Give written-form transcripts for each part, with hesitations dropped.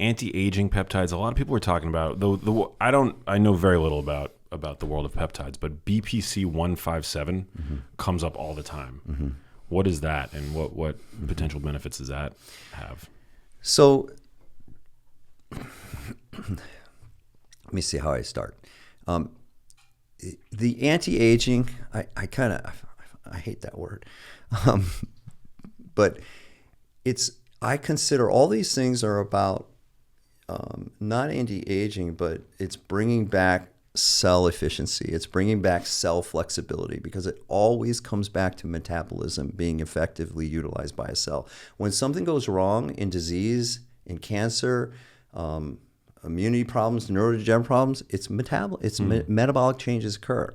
anti-aging peptides. A lot of people are talking about I know very little about the world of peptides, but BPC 157 comes up all the time. What is that, and what potential benefits does that have? So let me see how I start. The anti-aging, I hate that word, but I consider all these things are about not anti-aging, but it's bringing back cell efficiency. It's bringing back cell flexibility, because it always comes back to metabolism being effectively utilized by a cell. When something goes wrong in disease, in cancer, immunity problems, neurodegenerative problems, metabolic changes occur.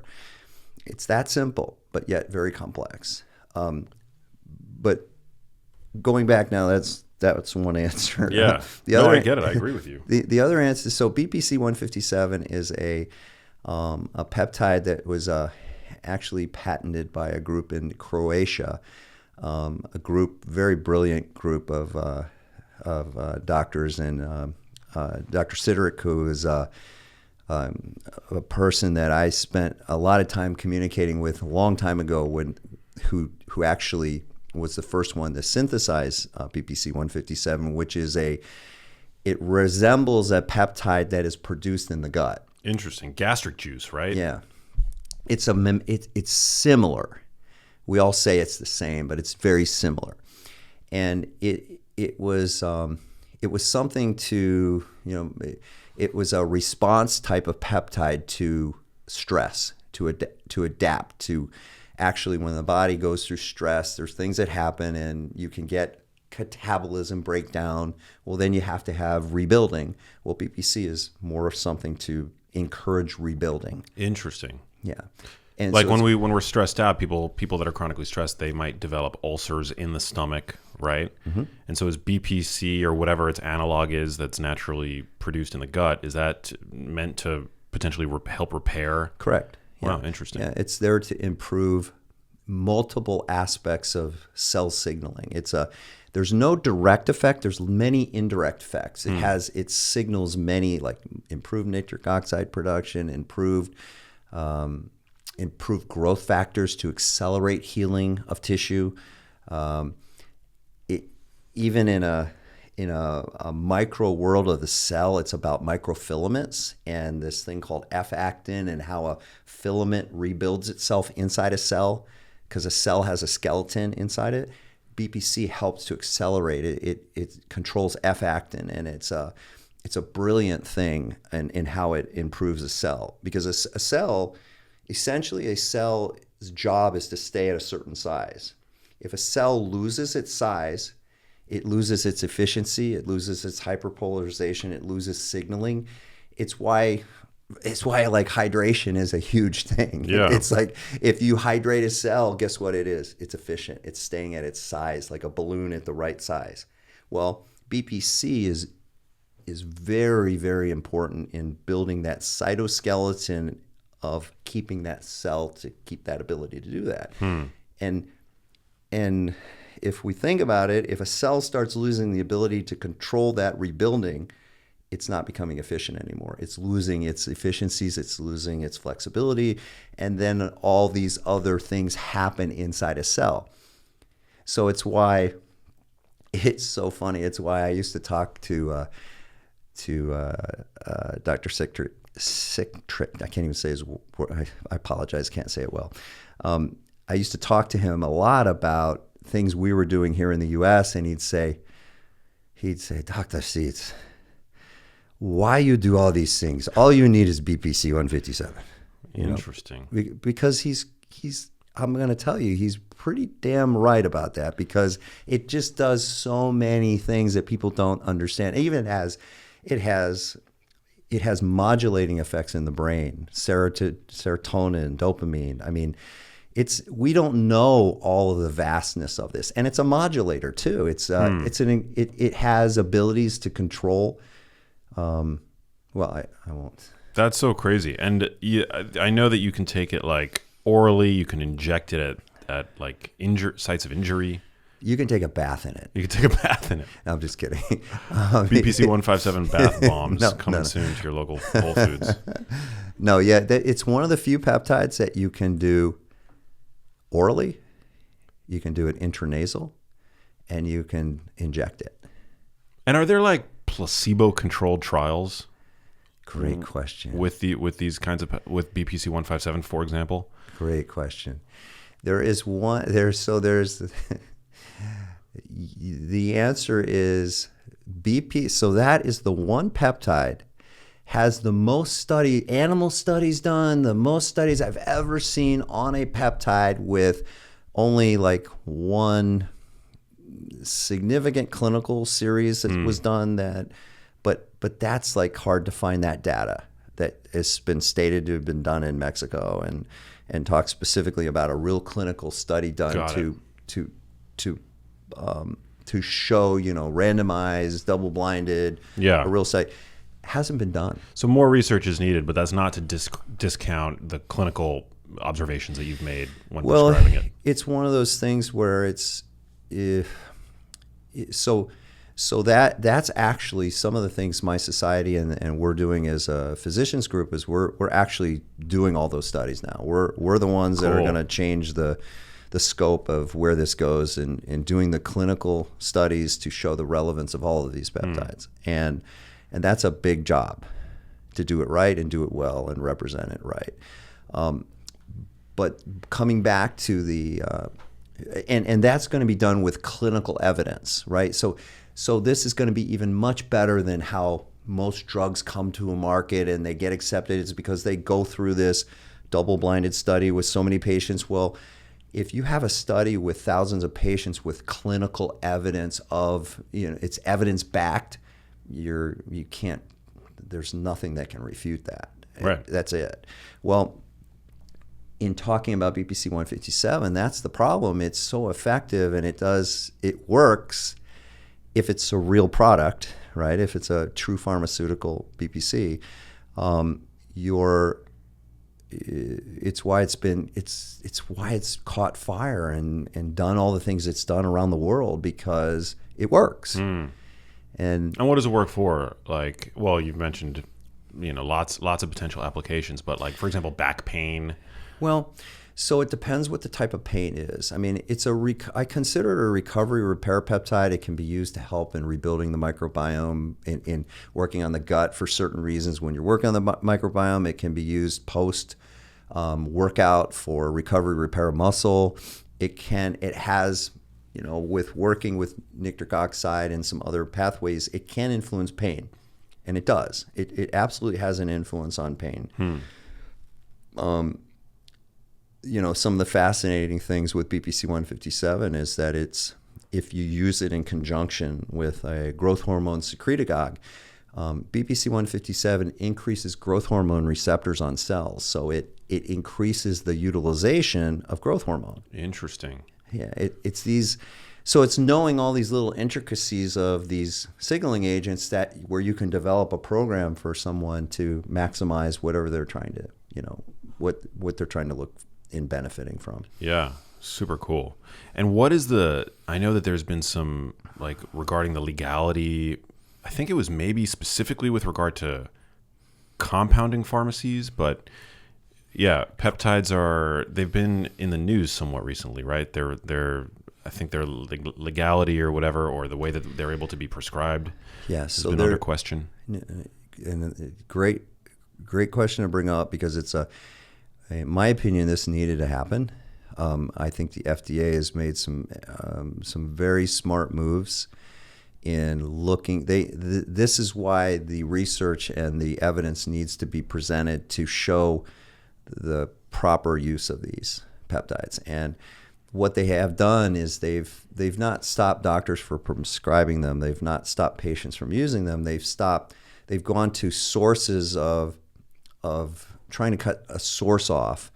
It's that simple, but yet very complex. But going back now, that's one answer. Yeah. I get it. I agree with you. The other answer, so BPC 157 is a peptide that was actually patented by a group in Croatia, very brilliant group of doctors, and Dr. Sideric, who is a person that I spent a lot of time communicating with a long time ago, who actually was the first one to synthesize BPC 157, which is it resembles a peptide that is produced in the gut. Interesting. Gastric juice, right? Yeah. It's similar. We all say it's the same, but it's very similar. And it was something to, it was a response type of peptide to stress, to adapt to. Actually, when the body goes through stress, there's things that happen, and you can get catabolism breakdown. Well, then you have to have rebuilding. Well, BPC is more of something to encourage rebuilding. Interesting. Yeah. And like when we're stressed out, people that are chronically stressed, they might develop ulcers in the stomach, right? Mm-hmm. And so is BPC, or whatever its analog is that's naturally produced in the gut, is that meant to potentially help repair? Correct. Wow, interesting. Yeah, it's there to improve multiple aspects of cell signaling. There's no direct effect. There's many indirect effects. It signals many, like improved nitric oxide production, improved growth factors to accelerate healing of tissue. Even in a micro world of the cell, it's about microfilaments and this thing called F-actin, and how a filament rebuilds itself inside a cell, because a cell has a skeleton inside it. BPC helps to accelerate it. It controls F-actin, and it's a brilliant thing in how it improves a cell, because a cell's job is to stay at a certain size. If a cell loses its size, it loses its efficiency, it loses its hyperpolarization, it loses signaling. It's why like hydration is a huge thing. Yeah. It's like if you hydrate a cell, guess what it is? It's efficient. It's staying at its size, like a balloon at the right size. Well, BPC is very, very important in building that cytoskeleton of keeping that cell to keep that ability to do that. And if we think about it, if a cell starts losing the ability to control that rebuilding, it's not becoming efficient anymore. It's losing its efficiencies, it's losing its flexibility, and then all these other things happen inside a cell. So it's why it's so funny. It's why I used to talk to Dr. Sicktrick. I can't even say his word. I apologize, can't say it well. I used to talk to him a lot about things we were doing here in the U.S., and he'd say, Dr. Seitz, why you do all these things? All you need is BPC 157. Interesting. Because he's I'm going to tell you, he's pretty damn right about that, because it just does so many things that people don't understand. Even it has modulating effects in the brain, serotonin, dopamine. I mean, we don't know all of the vastness of this, and it's a modulator too. It has abilities to control. I won't. That's so crazy, and I know that you can take it like orally. You can inject it at like sites of injury. You can take a bath in it. You can take a bath in it. No, I'm just kidding. BPC 157 bath bombs coming soon to your local Whole Foods. No, yeah, it's one of the few peptides that you can do orally, you can do it intranasal, and you can inject it. And are there like placebo-controlled trials? Great question. With these kinds of with BPC 157, for example. Great question. There is one. The answer is BP. So that is the one peptide has the most animal studies done, the most studies I've ever seen on a peptide with only like one significant clinical series that was done but that's like hard to find that data that has been stated to have been done in Mexico and talk specifically about a real clinical study done to show, randomized, double-blinded, a real study. Hasn't been done. So more research is needed, but that's not to discount the clinical observations that you've made when prescribing it. It's one of those things where so that's actually some of the things my society and we're doing as a physicians group is we're actually doing all those studies now. We're the ones that are going to change the scope of where this goes and doing the clinical studies to show the relevance of all of these peptides. And that's a big job to do it right and do it well and represent it right. But coming back to the and that's going to be done with clinical evidence, right? So this is going to be even much better than how most drugs come to a market and they get accepted. It's because they go through this double-blinded study with so many patients. Well, if you have a study with thousands of patients with clinical evidence of, it's evidence-backed, you can't. There's nothing that can refute that. Right. That's it. Well, in talking about BPC 157, that's the problem. It's so effective and it works if it's a real product, right? If it's a true pharmaceutical BPC, it's why it's caught fire and done all the things it's done around the world because it works. And what does it work for? Like, well, you've mentioned, lots of potential applications, but like, for example, back pain. Well, so it depends what the type of pain is. I mean, I consider it a recovery repair peptide. It can be used to help in rebuilding the microbiome, in working on the gut for certain reasons. When you're working on the microbiome, it can be used post workout for recovery repair of muscle. It has, with working with nitric oxide and some other pathways, it can influence pain, and it does. It absolutely has an influence on pain. Some of the fascinating things with BPC 157 is that if you use it in conjunction with a growth hormone secretagogue, BPC 157 increases growth hormone receptors on cells, so it increases the utilization of growth hormone. Interesting. Yeah, so it's knowing all these little intricacies of these signaling agents where you can develop a program for someone to maximize whatever they're trying to, what they're trying to look in benefiting from. Yeah, super cool. And I know that there's been some, like, regarding the legality, I think it was maybe specifically with regard to compounding pharmacies, but yeah, peptides they've been in the news somewhat recently, right? I think their legality or whatever, or the way that they're able to be prescribed, has been under question. And great question to bring up because in my opinion, this needed to happen. I think the FDA has made some very smart moves in looking. This is why the research and the evidence needs to be presented to show the proper use of these peptides. And what they have done is they've not stopped doctors from prescribing them. They've not stopped patients from using them. They've gone to sources of trying to cut a source off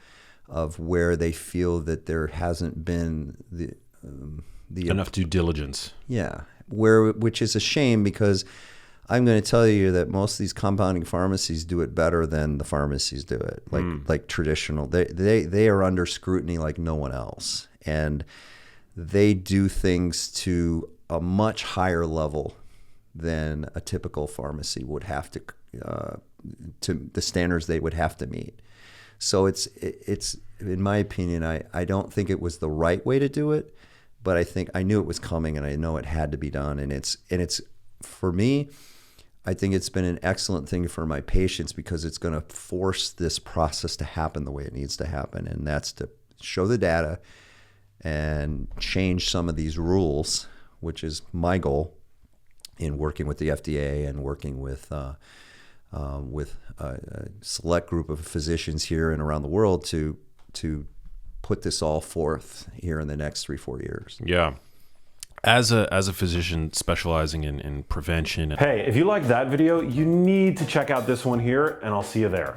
of where they feel that there hasn't been the enough due diligence. Yeah, which is a shame because I'm going to tell you that most of these compounding pharmacies do it better than the pharmacies do it. Like traditional, they are under scrutiny like no one else, and they do things to a much higher level than a typical pharmacy would have to the standards they would have to meet. So it's in my opinion, I don't think it was the right way to do it, but I knew it was coming, and I know it had to be done. And it's for me, I think it's been an excellent thing for my patients, because it's going to force this process to happen the way it needs to happen, and that's to show the data and change some of these rules, which is my goal in working with the FDA and working with a select group of physicians here and around the world to put this all forth here in the next 3-4 years. Yeah. As a physician specializing in prevention. Hey, if you like that video, you need to check out this one here, and I'll see you there.